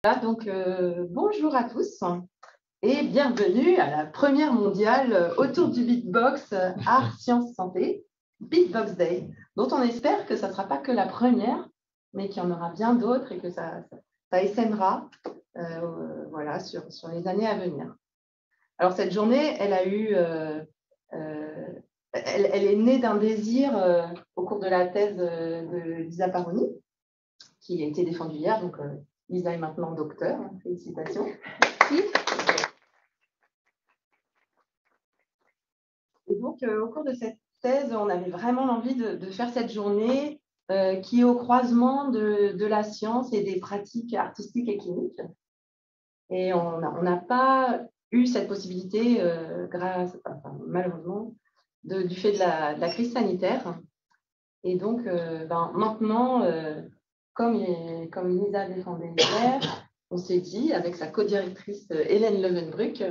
Voilà, donc bonjour à tous et bienvenue à la première mondiale autour du beatbox art, sciences, santé, Beatbox Day, dont on espère que ça ne sera pas que la première, mais qu'il y en aura bien d'autres et que ça essaimera voilà, sur les années à venir. Alors cette journée, elle a eu, elle est née d'un désir au cours de la thèse de Lisa Paroni, qui a été défendue hier, donc Lisa est maintenant docteur, hein, félicitations. Et donc, au cours de cette thèse, on avait vraiment l'envie de faire cette journée qui est au croisement de la science et des pratiques artistiques et cliniques. Et on n'a pas eu cette possibilité, malheureusement, du fait de la crise sanitaire. Et donc, maintenant, comme Lisa défendait hier, on s'est dit, avec sa co-directrice Hélène Levenbruck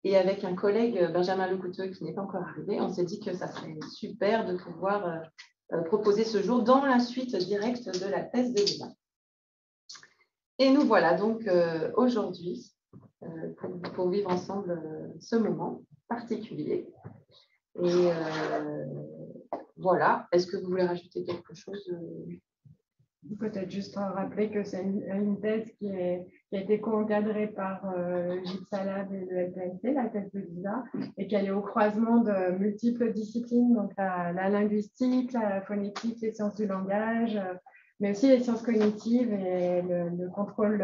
et avec un collègue Benjamin Lecouteux qui n'est pas encore arrivé, on s'est dit que ça serait super de pouvoir proposer ce jour dans la suite directe de la thèse de Lisa. Et nous voilà donc aujourd'hui pour vivre ensemble ce moment particulier. Et voilà, est-ce que vous voulez rajouter quelque chose? Peut-être juste rappeler que c'est une thèse qui a été co-encadrée par Gilles Salab et le LPNC, la thèse de Lisa, et qu'elle est au croisement de multiples disciplines, donc la linguistique, la phonétique, les sciences du langage, mais aussi les sciences cognitives et le contrôle,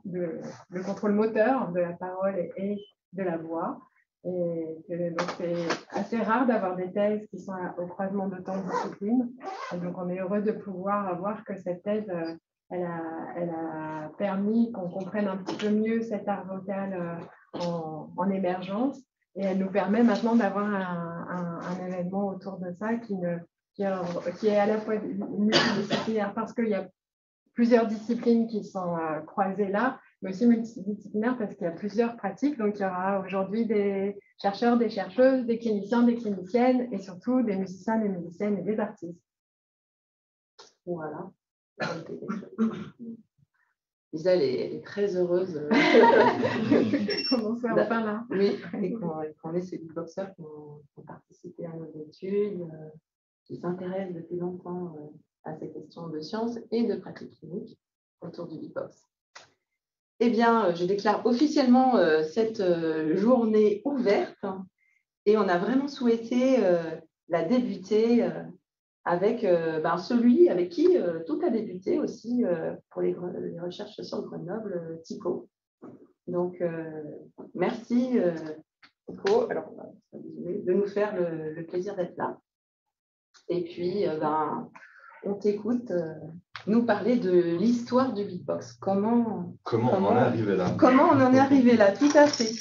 le contrôle moteur de la parole et de la voix. Et donc, c'est assez rare d'avoir des thèses qui sont au croisement de tant de disciplines. Et donc, on est heureux de pouvoir voir que cette thèse, elle a permis qu'on comprenne un petit peu mieux cet art vocal en émergence. Et elle nous permet maintenant d'avoir un événement autour de ça qui est à la fois multidisciplinaire parce qu'il y a plusieurs disciplines qui sont croisées là, mais aussi multidisciplinaire parce qu'il y a plusieurs pratiques. Donc, il y aura aujourd'hui des chercheurs, des chercheuses, des cliniciens, des cliniciennes et surtout des musiciens, des musiciennes et des artistes. Voilà. Lisa, elle est très heureuse. Comment c'est enfin là? Oui, et qu'on ait ces beatboxers qui ont participé à nos études, qui s'intéressent depuis longtemps à ces questions de sciences et de pratiques cliniques autour du beatbox. Eh bien, je déclare officiellement cette journée ouverte et on a vraiment souhaité la débuter avec celui avec qui tout a débuté aussi pour les recherches sur Grenoble, Thico. Donc, merci Thico de nous faire le plaisir d'être là. Et puis, on t'écoute nous parler de l'histoire du beatbox. Comment on en est arrivé là? Comment on en est arrivé là, tout à fait.